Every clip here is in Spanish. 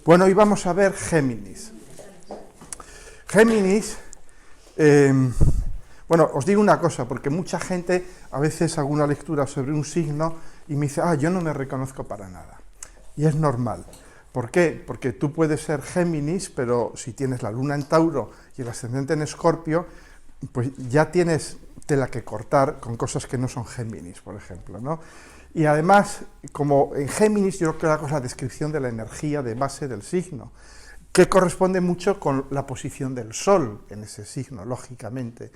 Bueno, hoy vamos a ver Géminis. Géminis, bueno, os digo una cosa, porque mucha gente a veces hago una lectura sobre un signo y me dice, yo no me reconozco para nada. Y es normal. ¿Por qué? Porque tú puedes ser Géminis, pero si tienes la luna en Tauro y el ascendente en Escorpio, pues ya tienes tela que cortar con cosas que no son Géminis, por ejemplo, ¿no? Y además, como en Géminis, yo creo que hago la descripción de la energía de base del signo, que corresponde mucho con la posición del Sol en ese signo, lógicamente.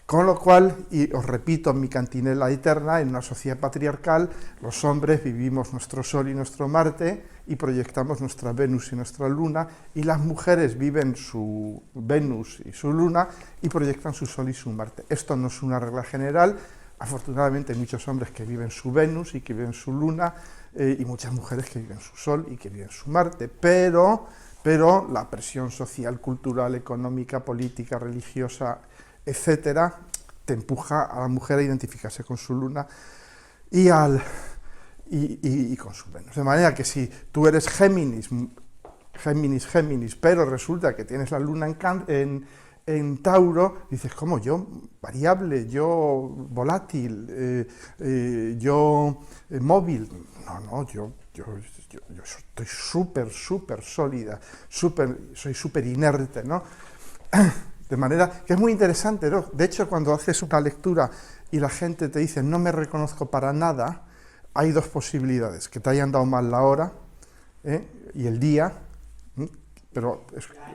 Con lo cual, y os repito mi cantinela eterna, en una sociedad patriarcal, los hombres vivimos nuestro Sol y nuestro Marte y proyectamos nuestra Venus y nuestra Luna, y las mujeres viven su Venus y su Luna y proyectan su Sol y su Marte. Esto no es una regla general. Afortunadamente hay muchos hombres que viven su Venus y que viven su Luna, y muchas mujeres que viven su Sol y que viven su Marte, pero la presión social, cultural, económica, política, religiosa, etcétera, te empuja a la mujer a identificarse con su Luna y con su Venus. De manera que si tú eres Géminis, pero resulta que tienes la Luna en Tauro, dices, ¿cómo? Yo variable, yo volátil, yo móvil. No, yo estoy súper sólida, soy súper inerte, ¿no? De manera que es muy interesante, ¿no? De hecho, cuando haces una lectura y la gente te dice, no me reconozco para nada, hay dos posibilidades: que te hayan dado mal la hora y el día, pero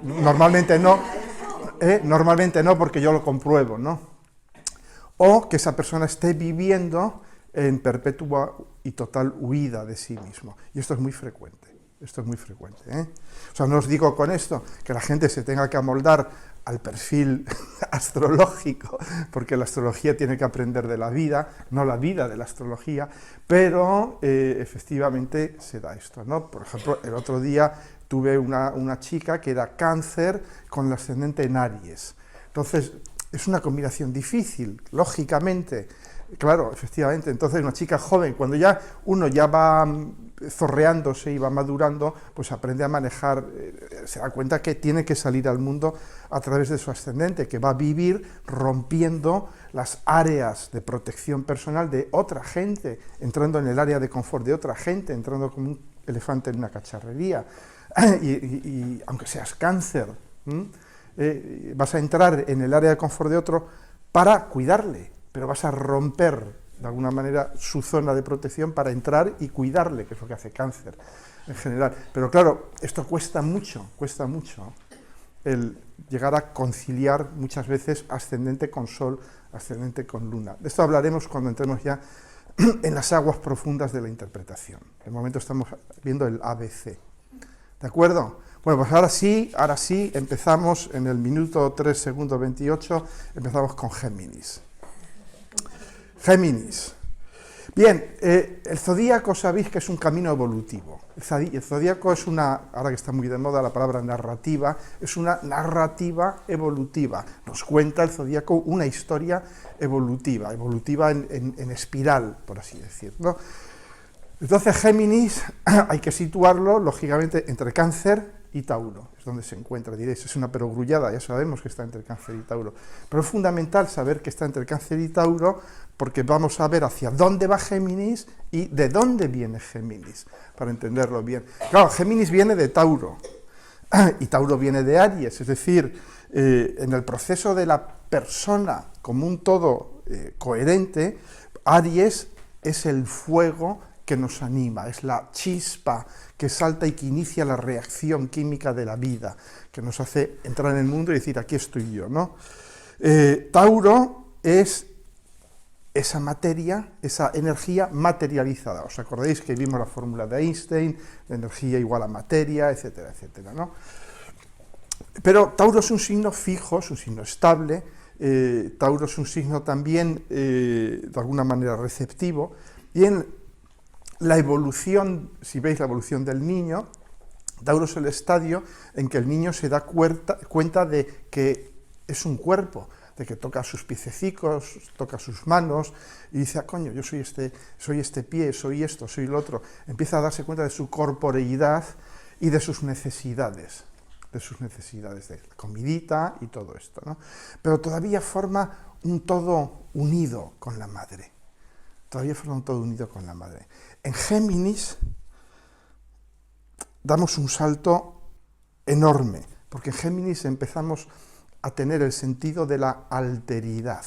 normalmente no, porque yo lo compruebo, ¿no? O que esa persona esté viviendo en perpetua y total huida de sí mismo. Y esto es muy frecuente, O sea, no os digo con esto que la gente se tenga que amoldar al perfil astrológico, porque la astrología tiene que aprender de la vida, no la vida de la astrología, pero efectivamente se da esto, ¿no? Por ejemplo, el otro día tuve una chica que era Cáncer con el ascendente en Aries. Entonces, es una combinación difícil, lógicamente. Claro, efectivamente. Entonces, una chica joven, cuando ya uno ya va zorreándose y va madurando, pues aprende a manejar, se da cuenta que tiene que salir al mundo a través de su ascendente, que va a vivir rompiendo las áreas de protección personal de otra gente, entrando en el área de confort de otra gente, entrando como un elefante en una cacharrería. Y aunque seas Cáncer, vas a entrar en el área de confort de otro para cuidarle, pero vas a romper de alguna manera su zona de protección para entrar y cuidarle, que es lo que hace Cáncer en general. Pero claro, esto cuesta mucho el llegar a conciliar muchas veces ascendente con Sol, ascendente con Luna. De esto hablaremos cuando entremos ya en las aguas profundas de la interpretación. De momento estamos viendo el ABC. ¿De acuerdo? Bueno, pues ahora sí, empezamos en el minuto 3 segundos 28, empezamos con Géminis. Géminis. Bien, el zodíaco sabéis que es un camino evolutivo. El zodíaco es ahora que está muy de moda la palabra narrativa, es una narrativa evolutiva. Nos cuenta el zodíaco una historia evolutiva en espiral, por así decir, ¿no? Entonces Géminis hay que situarlo, lógicamente, entre Cáncer y Tauro, es donde se encuentra. Diréis, es una perogrullada, ya sabemos que está entre Cáncer y Tauro, pero es fundamental saber que está entre Cáncer y Tauro, porque vamos a ver hacia dónde va Géminis y de dónde viene Géminis, para entenderlo bien. Claro, Géminis viene de Tauro, y Tauro viene de Aries, es decir, en el proceso de la persona como un todo coherente, Aries es el fuego que nos anima, es la chispa que salta y que inicia la reacción química de la vida, que nos hace entrar en el mundo y decir, aquí estoy yo, ¿no? Tauro es esa materia, esa energía materializada. ¿Os acordáis que vimos la fórmula de Einstein, de energía igual a materia, etcétera, etcétera, ¿no? Pero Tauro es un signo fijo, es un signo estable, Tauro es un signo también, de alguna manera, receptivo, y en la evolución, si veis la evolución del niño, Tauro es el estadio en que el niño se da cuenta de que es un cuerpo, de que toca sus piececicos, toca sus manos, y dice, coño, yo soy este pie, soy esto, soy lo otro. Empieza a darse cuenta de su corporeidad y de sus necesidades de comidita y todo esto, ¿no? Pero todavía forma un todo unido con la madre. En Géminis damos un salto enorme, porque en Géminis empezamos a tener el sentido de la alteridad,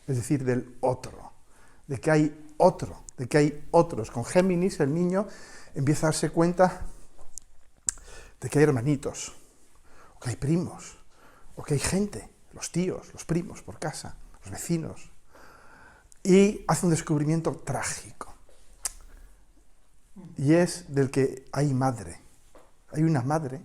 es decir, del otro, de que hay otro, de que hay otros. Con Géminis el niño empieza a darse cuenta de que hay hermanitos, o que hay primos, o que hay gente, los tíos, los primos por casa, los vecinos, y hace un descubrimiento trágico, y es del que hay madre, hay una madre,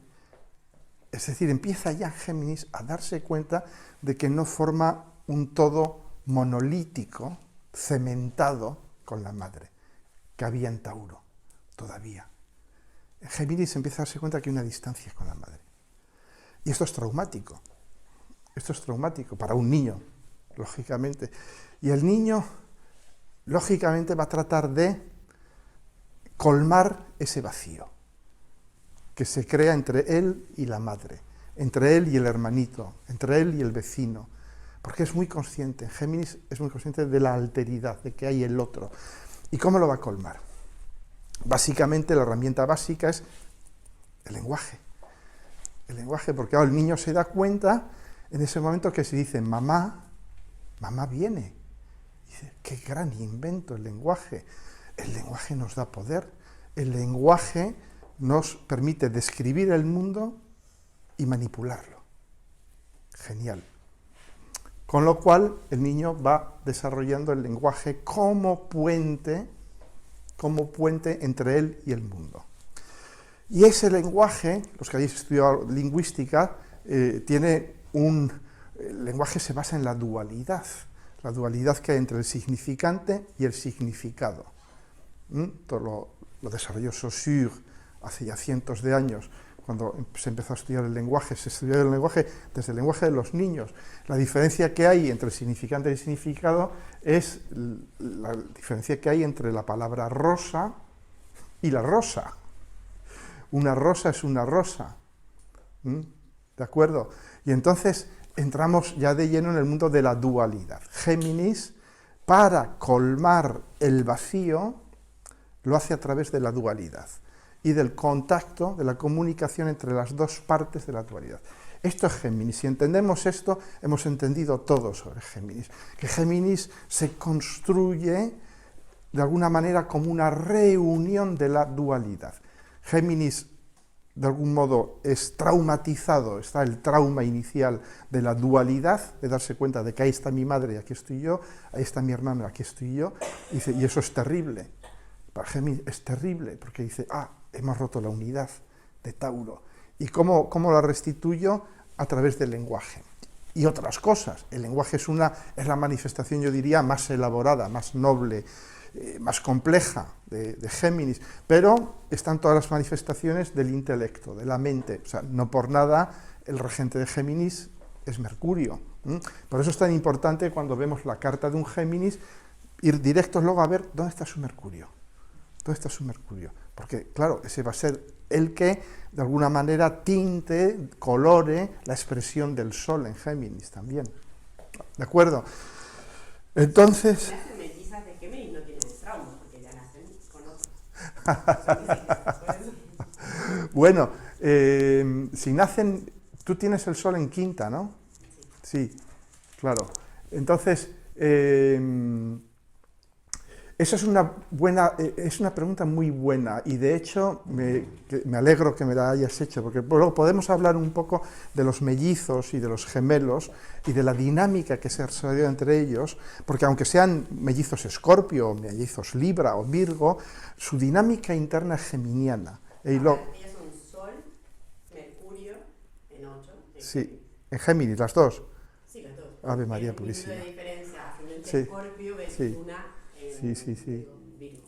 es decir, empieza ya Géminis a darse cuenta de que no forma un todo monolítico, cementado con la madre, que había en Tauro, todavía. En Géminis empieza a darse cuenta que hay una distancia con la madre. Y esto es traumático para un niño, lógicamente. Y el niño, lógicamente, va a tratar de colmar ese vacío que se crea entre él y la madre, entre él y el hermanito, entre él y el vecino, porque es muy consciente, Géminis es muy consciente de la alteridad, de que hay el otro. ¿Y cómo lo va a colmar? Básicamente la herramienta básica es el lenguaje, porque ahora el niño se da cuenta en ese momento que si dice mamá viene. Dice, qué gran invento el lenguaje nos da poder, el lenguaje nos permite describir el mundo y manipularlo. Genial. Con lo cual, el niño va desarrollando el lenguaje como puente entre él y el mundo. Y ese lenguaje, los que hayáis estudiado lingüística, el lenguaje se basa en la dualidad que hay entre el significante y el significado. Todo lo desarrolló Saussure hace ya cientos de años, cuando se empezó a estudiar el lenguaje, se estudió el lenguaje desde el lenguaje de los niños. La diferencia que hay entre el significante y el significado es la diferencia que hay entre la palabra rosa y la rosa. Una rosa es una rosa. ¿De acuerdo? Y entonces entramos ya de lleno en el mundo de la dualidad. Géminis, para colmar el vacío, lo hace a través de la dualidad y del contacto, de la comunicación entre las dos partes de la dualidad. Esto es Géminis. Si entendemos esto, hemos entendido todo sobre Géminis. Que Géminis se construye de alguna manera como una reunión de la dualidad. Géminis, de algún modo, es traumatizado, está el trauma inicial de la dualidad, de darse cuenta de que ahí está mi madre y aquí estoy yo, ahí está mi hermano y aquí estoy yo, y dice, y eso es terrible. Para Géminis es terrible, porque dice, hemos roto la unidad de Tauro. ¿Y cómo la restituyo? A través del lenguaje. Y otras cosas. El lenguaje es la manifestación, yo diría, más elaborada, más noble, más compleja de Géminis, pero están todas las manifestaciones del intelecto, de la mente. O sea, no por nada el regente de Géminis es Mercurio. Por eso es tan importante cuando vemos la carta de un Géminis, ir directos luego a ver dónde está su Mercurio. ¿Dónde está su Mercurio? Porque, claro, ese va a ser el que, de alguna manera, tinte, colore la expresión del Sol en Géminis también. ¿De acuerdo? Entonces... Las mellizas de Géminis no tienen trauma, porque ya nacen con otros. Bueno, si nacen... Tú tienes el Sol en quinta, ¿no? Sí, claro. Entonces... esa es una pregunta muy buena y de hecho me alegro que me la hayas hecho, porque luego podemos hablar un poco de los mellizos y de los gemelos y de la dinámica que se ha desarrollado entre ellos, porque aunque sean mellizos Escorpio, o mellizos Libra o Virgo, su dinámica interna es geminiana. Ellas son Sol, Mercurio, en 8. Sí, en Géminis, las dos. Sí, las dos. Ave María Purísima. De diferencia, ascendente Sí, Escorpio, sí. Una Sí. Virgo.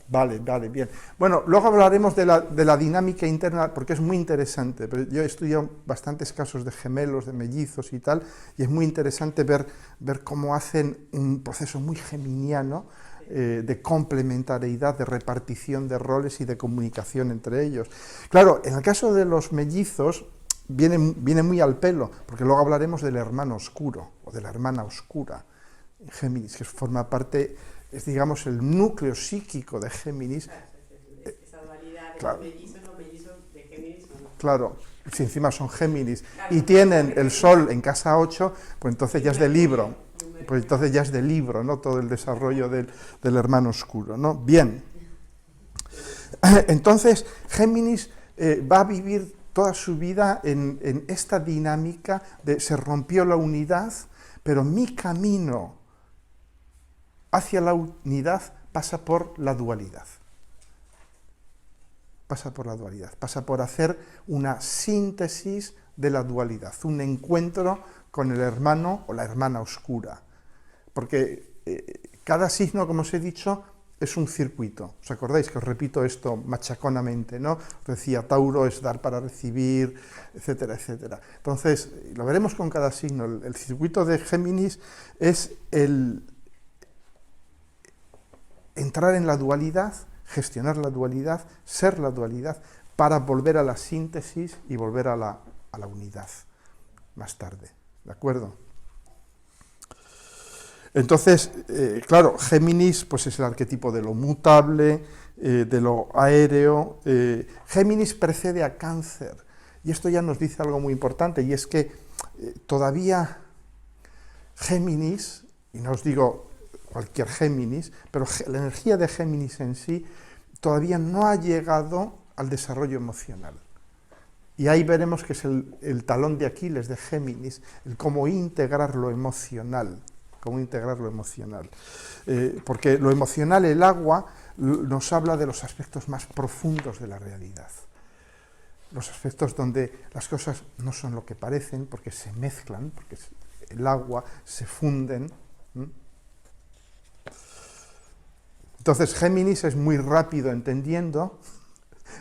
Vale, bien. Bueno, luego hablaremos de la dinámica interna, porque es muy interesante. Pero yo he estudiado bastantes casos de gemelos, de mellizos y tal, y es muy interesante ver cómo hacen un proceso muy geminiano de complementariedad, de repartición de roles y de comunicación entre ellos. Claro, en el caso de los mellizos viene muy al pelo, porque luego hablaremos del hermano oscuro o de la hermana oscura, Géminis, que forma parte, es digamos el núcleo psíquico de Géminis. Esa dualidad de Claro. los mellizos de Géminis son... Claro, si encima son Géminis Claro, y tienen el Sol en casa 8, pues entonces ya es de libro. Pues entonces ya es de libro, ¿no? Todo el desarrollo del hermano oscuro, ¿no? Bien. Entonces, Géminis va a vivir toda su vida en esta dinámica de se rompió la unidad, pero mi camino hacia la unidad pasa por la dualidad. Pasa por la dualidad, pasa por hacer una síntesis de la dualidad, un encuentro con el hermano o la hermana oscura. Porque cada signo, como os he dicho, es un circuito. ¿Os acordáis que os repito esto machaconamente, ¿no? Os decía, Tauro es dar para recibir, etcétera, etcétera. Entonces, lo veremos con cada signo. El circuito de Géminis es el entrar en la dualidad, gestionar la dualidad, ser la dualidad, para volver a la síntesis y volver a la unidad más tarde. ¿De acuerdo? Entonces, claro, Géminis pues es el arquetipo de lo mutable, de lo aéreo. Géminis precede a Cáncer, y esto ya nos dice algo muy importante, y es que todavía Géminis, y no os digo cualquier Géminis, pero la energía de Géminis en sí todavía no ha llegado al desarrollo emocional. Y ahí veremos que es el talón de Aquiles de Géminis, el cómo integrar lo emocional. Porque lo emocional, el agua, nos habla de los aspectos más profundos de la realidad. Los aspectos donde las cosas no son lo que parecen, porque se mezclan, porque el agua se funden. Entonces Géminis es muy rápido entendiendo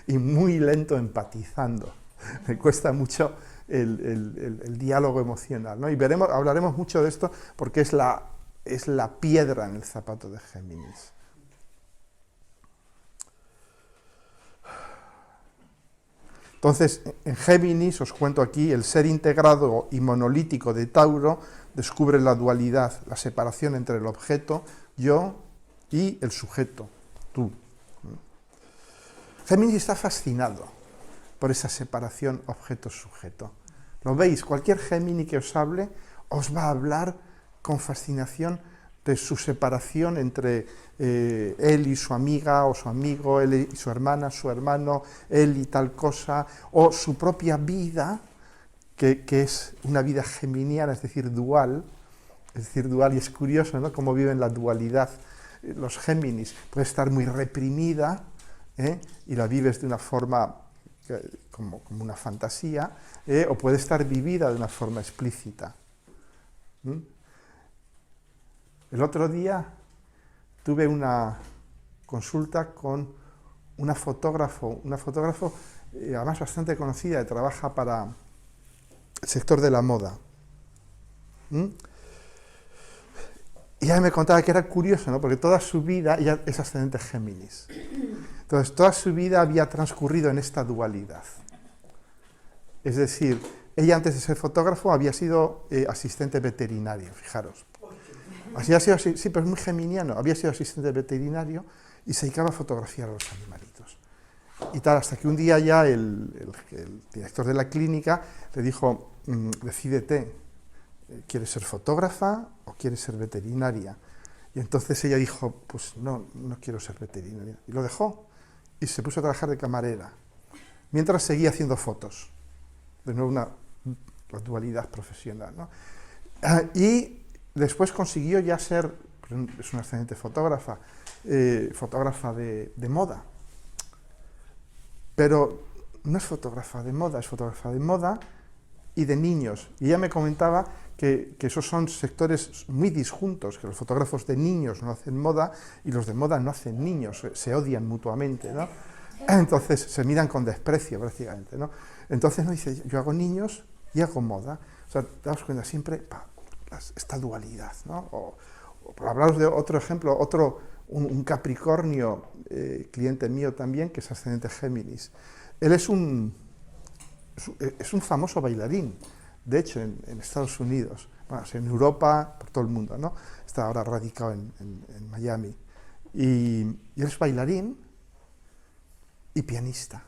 y muy lento empatizando. Me cuesta mucho el diálogo emocional, ¿no? Y hablaremos mucho de esto porque es la piedra en el zapato de Géminis. Entonces, en Géminis, os cuento aquí, el ser integrado y monolítico de Tauro descubre la dualidad, la separación entre el objeto, yo, y el sujeto, tú. Géminis está fascinado por esa separación objeto-sujeto. ¿Lo veis? Cualquier Géminis que os hable, os va a hablar con fascinación de su separación entre él y su amiga, o su amigo, él y su hermana, su hermano, él y tal cosa, o su propia vida, que es una vida geminiana, es decir, dual, y es curioso, ¿no?, cómo viven la dualidad los Géminis. Puede estar muy reprimida, y la vives de una forma como una fantasía, o puede estar vivida de una forma explícita. El otro día tuve una consulta con una fotógrafo además bastante conocida, que trabaja para el sector de la moda. Y ella me contaba que era curioso, ¿no?, porque toda su vida, ella es ascendente Géminis, entonces toda su vida había transcurrido en esta dualidad. Es decir, ella antes de ser fotógrafo había sido asistente veterinario, fijaros. Así ha sido, sí, pero es muy geminiano, había sido asistente veterinario y se dedicaba a fotografiar a los animalitos. Y tal, hasta que un día ya el director de la clínica le dijo, decídete, ¿quieres ser fotógrafa o quieres ser veterinaria? Y entonces ella dijo, pues no quiero ser veterinaria. Y lo dejó y se puso a trabajar de camarera, mientras seguía haciendo fotos. De nuevo la dualidad profesional, ¿no? Y después consiguió ya ser, es una excelente fotógrafa, fotógrafa de moda. Pero no es fotógrafa de moda, es fotógrafa de moda y de niños. Y ella me comentaba que esos son sectores muy disjuntos, que los fotógrafos de niños no hacen moda y los de moda no hacen niños, se odian mutuamente, ¿no? Entonces se miran con desprecio prácticamente, ¿no? Entonces no dice, yo hago niños y hago moda. O sea, te das cuenta siempre esta dualidad, ¿no? O por hablaros de otro ejemplo, un Capricornio, cliente mío también, que es ascendente Géminis. Él es un famoso bailarín, de hecho, en Estados Unidos, bueno, en Europa, por todo el mundo, ¿no? Está ahora radicado en Miami. Y él es bailarín y pianista.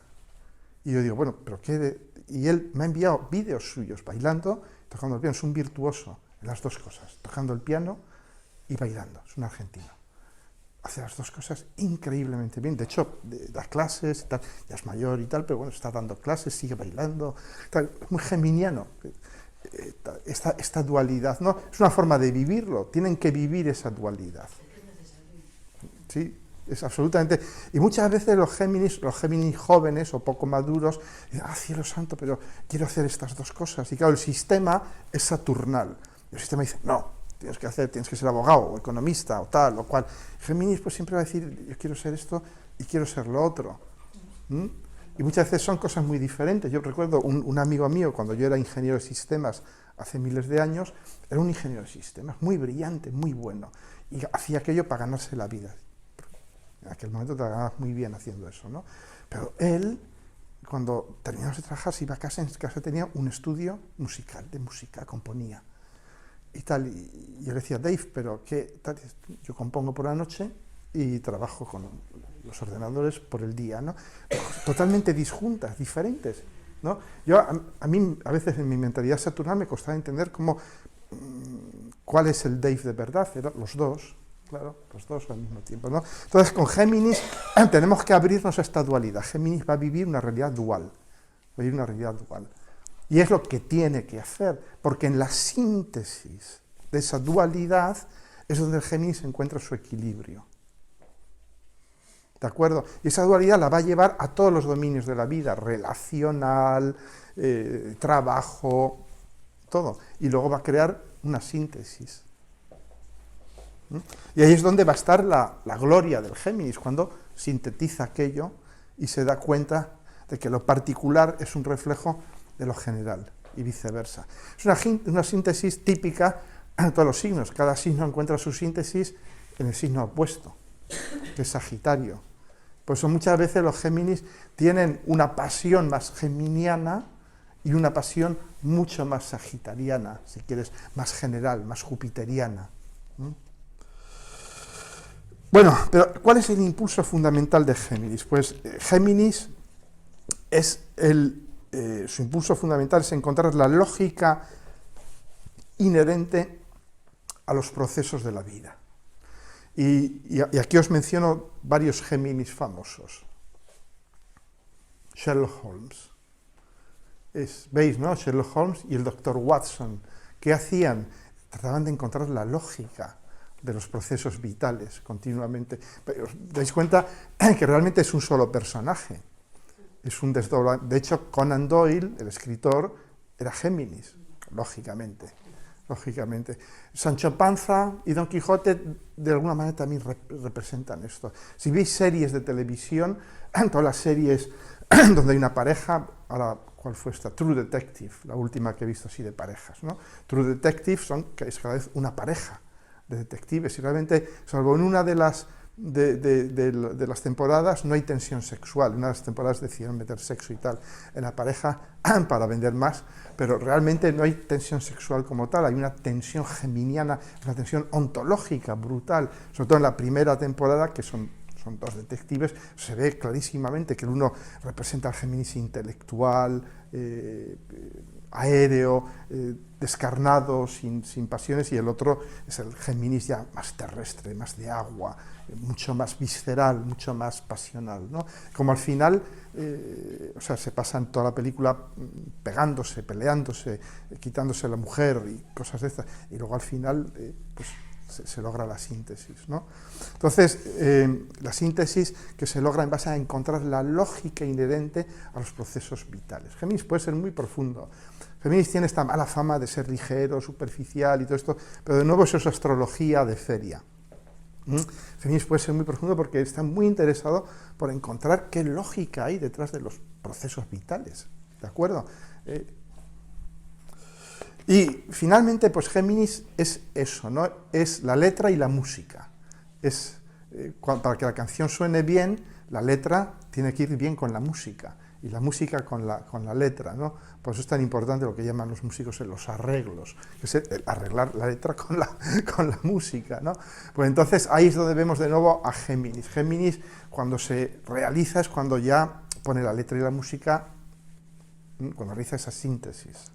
Y yo digo, bueno, pero qué... Y él me ha enviado vídeos suyos bailando, tocando el piano. Es un virtuoso en las dos cosas, tocando el piano y bailando. Es un argentino. Hace las dos cosas increíblemente bien. De hecho, da clases y tal. Ya es mayor y tal, pero bueno, está dando clases, sigue bailando. Tal. Es muy geminiano. Esta dualidad, ¿no? Es una forma de vivirlo. Tienen que vivir esa dualidad. Sí. Es absolutamente... Y muchas veces los Géminis jóvenes o poco maduros, dicen, cielo santo, pero quiero hacer estas dos cosas. Y claro, el sistema es saturnal. El sistema dice, no, tienes que ser abogado, o economista, o tal, o cual. Géminis pues siempre va a decir, yo quiero ser esto y quiero ser lo otro. ¿Mm? Y muchas veces son cosas muy diferentes. Yo recuerdo un amigo mío, cuando yo era ingeniero de sistemas, hace miles de años, era un ingeniero de sistemas, muy brillante, muy bueno. Y hacía aquello para ganarse la vida. En aquel momento te ganabas muy bien haciendo eso, ¿no? Pero él, cuando terminamos de trabajar, se iba a casa, en casa tenía un estudio musical, de música, componía. Y tal, y yo le decía, Dave, pero ¿qué tal? Yo compongo por la noche y trabajo con los ordenadores por el día, ¿no? Totalmente disjuntas, diferentes, ¿no? A mí, a veces en mi mentalidad saturnal me costaba entender cuál es el Dave de verdad, eran los dos. Claro, los dos al mismo tiempo, ¿no? Entonces, con Géminis tenemos que abrirnos a esta dualidad. Géminis va a vivir una realidad dual. Va a vivir una realidad dual. Y es lo que tiene que hacer, porque en la síntesis de esa dualidad es donde el Géminis encuentra su equilibrio. ¿De acuerdo? Y esa dualidad la va a llevar a todos los dominios de la vida, relacional, trabajo, todo. Y luego va a crear una síntesis. Y ahí es donde va a estar la gloria del Géminis, cuando sintetiza aquello y se da cuenta de que lo particular es un reflejo de lo general y viceversa. Es una síntesis típica de todos los signos. Cada signo encuentra su síntesis en el signo opuesto, que es Sagitario. Por eso muchas veces los Géminis tienen una pasión más geminiana y una pasión mucho más sagitariana, si quieres, más general, más jupiteriana. Bueno, pero ¿cuál es el impulso fundamental de Géminis? Pues Géminis su impulso fundamental es encontrar la lógica inherente a los procesos de la vida. Y aquí os menciono varios Géminis famosos. Sherlock Holmes. ¿Veis, no? Sherlock Holmes y el Dr. Watson. ¿Qué hacían? Trataban de encontrar la lógica de los procesos vitales continuamente. Pero os dais cuenta que realmente es un solo personaje. Es un desdoblamiento. De hecho, Conan Doyle, el escritor, era Géminis, lógicamente. Sancho Panza y Don Quijote de alguna manera también representan esto. Si veis series de televisión, todas las series donde hay una pareja, ahora, ¿cuál fue esta? True Detective, la última que he visto así de parejas, ¿no? True Detective es cada vez una pareja de detectives y realmente, salvo en una de las temporadas no hay tensión sexual. En una de las temporadas decidieron meter sexo y tal en la pareja para vender más, pero realmente no hay tensión sexual como tal, hay una tensión geminiana, una tensión ontológica brutal, sobre todo en la primera temporada, que son dos detectives, se ve clarísimamente que el uno representa al Géminis intelectual, aéreo, descarnado, sin pasiones, y el otro es el Géminis ya más terrestre, más de agua, mucho más visceral, mucho más pasional, ¿no? Como al final, se pasan toda la película pegándose, peleándose, quitándose a la mujer y cosas de estas, y luego al final se logra la síntesis, ¿no? Entonces, la síntesis que se logra en base a encontrar la lógica inherente a los procesos vitales. Géminis puede ser muy profundo. Géminis tiene esta mala fama de ser ligero, superficial y todo esto, pero de nuevo eso es astrología de feria. Géminis puede ser muy profundo porque está muy interesado por encontrar qué lógica hay detrás de los procesos vitales, ¿de acuerdo? Y finalmente, pues Géminis es eso, ¿no? Es la letra y la música. Es para que la canción suene bien, la letra tiene que ir bien con la música, y la música con la letra, ¿no? Por eso es tan importante lo que llaman los músicos los arreglos, que es el arreglar la letra con la música, ¿no? Pues entonces ahí es donde vemos de nuevo a Géminis. Géminis, cuando se realiza, es cuando ya pone la letra y la música, cuando realiza esa síntesis.